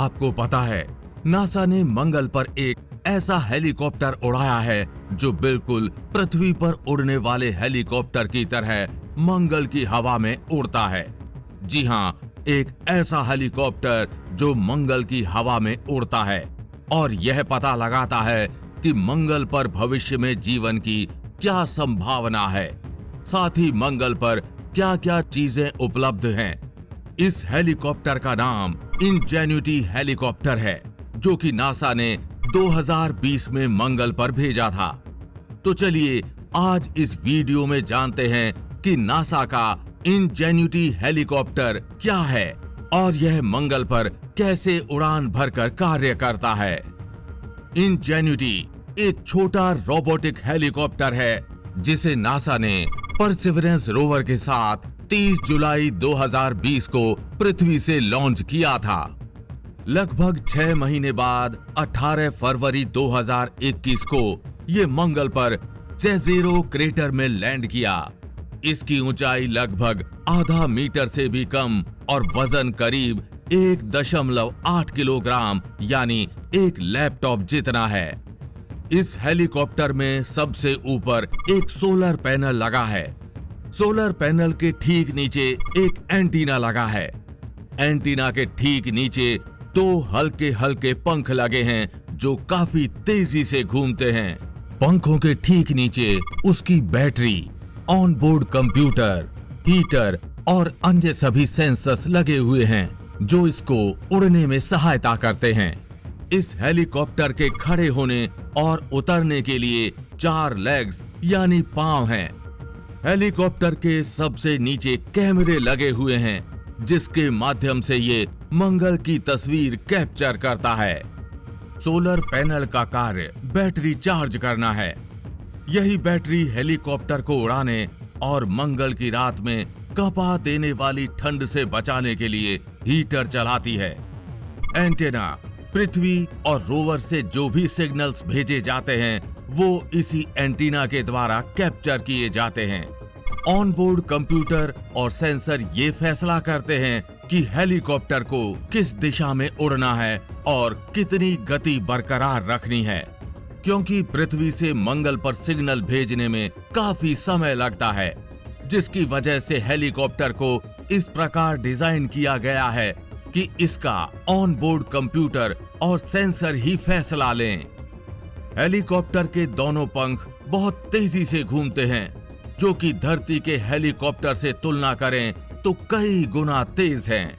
आपको पता है, नासा ने मंगल पर एक ऐसा हेलीकॉप्टर उड़ाया है जो बिल्कुल पृथ्वी पर उड़ने वाले हेलीकॉप्टर की तरह मंगल की हवा में उड़ता है। जी हाँ, एक ऐसा हेलीकॉप्टर जो मंगल की हवा में उड़ता है और यह पता लगाता है कि मंगल पर भविष्य में जीवन की क्या संभावना है, साथ ही मंगल पर क्या-क्या चीजें उपलब्ध हैं। इस हेलीकॉप्टर का नाम इंजेन्युटी हेलीकॉप्टर है, जो कि नासा ने 2020 में मंगल पर भेजा था। तो चलिए आज इस वीडियो में जानते हैं कि नासा का इंजेन्युटी हेलीकॉप्टर क्या है और यह मंगल पर कैसे उड़ान भरकर कार्य करता है। इंजेन्युटी एक छोटा रोबोटिक हेलीकॉप्टर है जिसे नासा ने परसिवरेंस रोवर के साथ 30 जुलाई 2020 को पृथ्वी से लॉन्च किया था। लगभग 6 महीने बाद 18 फरवरी 2021 को ये मंगल पर जेज़ेरो क्रेटर में लैंड किया। इसकी ऊंचाई लगभग आधा मीटर से भी कम और वजन करीब 1.8 किलोग्राम यानी एक लैपटॉप जितना है। इस हेलीकॉप्टर में सबसे ऊपर एक सोलर पैनल लगा है। सोलर पैनल के ठीक नीचे एक एंटीना लगा है। एंटीना के ठीक नीचे 2 हल्के हल्के पंख लगे हैं जो काफी तेजी से घूमते हैं। पंखों के ठीक नीचे उसकी बैटरी, ऑनबोर्ड कंप्यूटर, हीटर और अन्य सभी सेंसर्स लगे हुए हैं जो इसको उड़ने में सहायता करते हैं। इस हेलीकॉप्टर के खड़े होने और उतरने के लिए 4 लेग्स यानी पांव हैं। हेलीकॉप्टर के सबसे नीचे कैमरे लगे हुए हैं जिसके माध्यम से ये मंगल की तस्वीर कैप्चर करता है। सोलर पैनल का कार्य बैटरी चार्ज करना है। यही बैटरी हेलीकॉप्टर को उड़ाने और मंगल की रात में कपा देने वाली ठंड से बचाने के लिए हीटर चलाती है। एंटेना, पृथ्वी और रोवर से जो भी सिग्नल्स भेजे जाते हैं वो इसी एंटीना के द्वारा कैप्चर किए जाते हैं। ऑनबोर्ड कंप्यूटर और सेंसर ये फैसला करते हैं कि हेलीकॉप्टर को किस दिशा में उड़ना है और कितनी गति बरकरार रखनी है, क्योंकि पृथ्वी से मंगल पर सिग्नल भेजने में काफी समय लगता है, जिसकी वजह से हेलीकॉप्टर को इस प्रकार डिजाइन किया गया है कि इसका ऑनबोर्ड कंप्यूटर और सेंसर ही फैसला लें। हेलीकॉप्टर के दोनों पंख बहुत तेजी से घूमते हैं, जो कि धरती के हेलीकॉप्टर से तुलना करें तो कई गुना तेज हैं।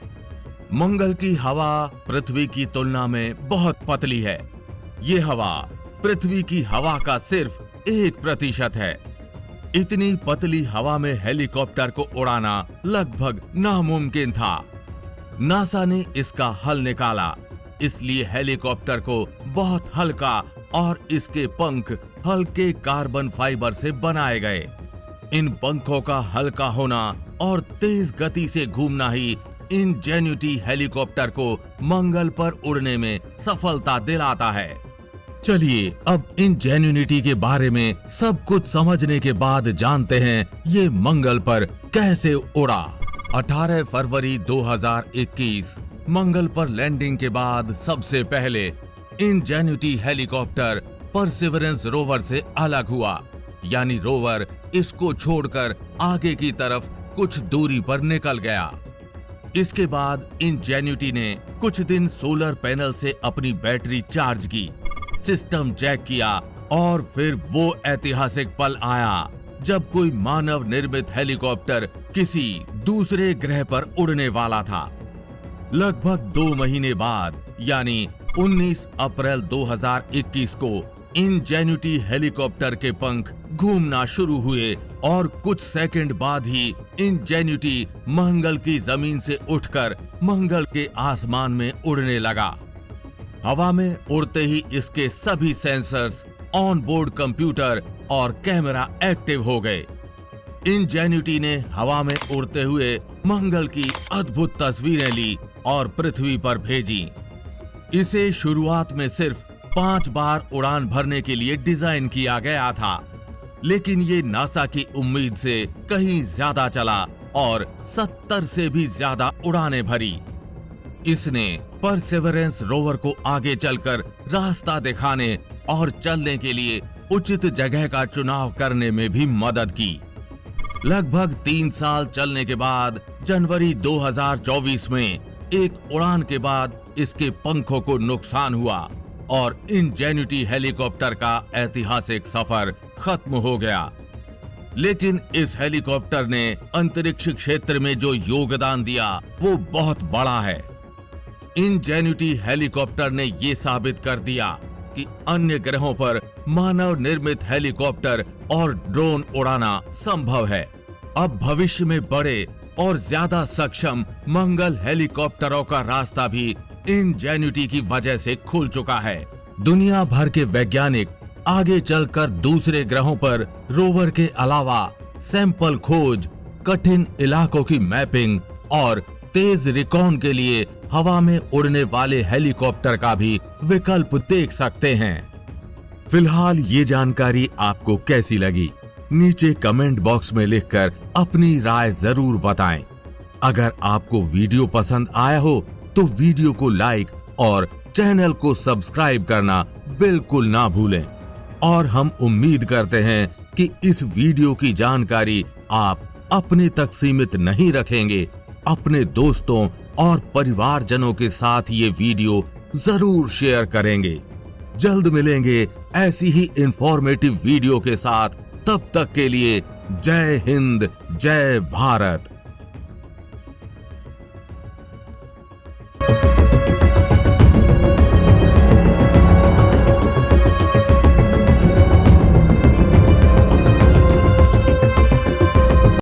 मंगल की हवा पृथ्वी की तुलना में बहुत पतली है। ये हवा पृथ्वी की हवा का सिर्फ 1% है। इतनी पतली हवा में हेलीकॉप्टर को उड़ाना लगभग नामुमकिन था। नासा ने इसका हल निकाला, इसलिए हेलीकॉप्टर को बहुत हल्का और इसके पंख हल्के कार्बन फाइबर से बनाए गए। इन पंखों का हल्का होना और तेज गति से घूमना ही इंजेन्युटी हेलीकॉप्टर को मंगल पर उड़ने में सफलता दिलाता है। चलिए अब इंजेन्युटी के बारे में सब कुछ समझने के बाद जानते हैं ये मंगल पर कैसे उड़ा। 18 फरवरी 2021 मंगल पर लैंडिंग के बाद सबसे पहले इंजेन्युटी हेलीकॉप्टर परसिवरेंस रोवर से अलग हुआ, यानी रोवर इसको छोड़कर आगे की तरफ कुछ दूरी पर निकल गया। इसके बाद इंजेन्युटी ने कुछ दिन सोलर पैनल से अपनी बैटरी चार्ज की, सिस्टम चेक किया और फिर वो ऐतिहासिक पल आया जब कोई मानव निर्मित हेलीकॉप्टर किसी दूसरे ग्रह पर उड़ने वाला था। लगभग 2 महीने बाद यानी 19 अप्रैल 2021 को इंजेन्युटी हेलीकॉप्टर के पंख घूमना शुरू हुए और कुछ सेकंड बाद ही इंजेन्युटी मंगल की जमीन से उठकर मंगल के आसमान में उड़ने लगा। हवा में उड़ते ही इसके सभी सेंसर्स, ऑनबोर्ड कंप्यूटर और कैमरा एक्टिव हो गए। इंजेन्युटी ने हवा में उड़ते हुए मंगल की अद्भुत तस्वीरें ली और पृथ्वी पर भेजी। इसे शुरुआत में सिर्फ 5 बार उड़ान भरने के लिए डिजाइन किया गया था, लेकिन ये नासा की उम्मीद से कहीं ज्यादा चला और 70 से भी ज्यादा उड़ानें भरी। इसने परसेवरेंस रोवर को आगे चलकर रास्ता दिखाने और चलने के लिए उचित जगह का चुनाव करने में भी मदद की। लगभग 3 साल चलने के बाद जनवरी 2024 में एक उड़ान के बाद इसके पंखों को नुकसान हुआ और इंजेन्युटी हेलीकॉप्टर का ऐतिहासिक सफर खत्म हो गया। लेकिन इस हेलीकॉप्टर ने अंतरिक्ष क्षेत्र में जो योगदान दिया वो बहुत बड़ा है। इंजेन्युटी हेलीकॉप्टर ने ये साबित कर दिया कि अन्य ग्रहों पर मानव निर्मित हेलीकॉप्टर और ड्रोन उड़ाना संभव है। अब भविष्य में बड़े और ज्यादा सक्षम मंगल हेलीकॉप्टरों का रास्ता भी इंजेन्युटी की वजह से खुल चुका है। दुनिया भर के वैज्ञानिक आगे चलकर दूसरे ग्रहों पर रोवर के अलावा सैंपल खोज, कठिन इलाकों की मैपिंग और तेज रिकॉन के लिए हवा में उड़ने वाले हेलीकॉप्टर का भी विकल्प देख सकते हैं। फिलहाल ये जानकारी आपको कैसी लगी? नीचे कमेंट बॉक्स में लिखकर अपनी राय जरूर बताएं। अगर आपको वीडियो पसंद आया हो तो वीडियो को लाइक और चैनल को सब्सक्राइब करना बिल्कुल ना भूलें। और हम उम्मीद करते हैं कि इस वीडियो की जानकारी आप अपने तक सीमित नहीं रखेंगे, अपने दोस्तों और परिवारजनों के साथ ये वीडियो जरूर शेयर करेंगे। जल्द मिलेंगे ऐसी ही इंफॉर्मेटिव वीडियो के साथ। तब तक के लिए जय हिंद, जय भारत।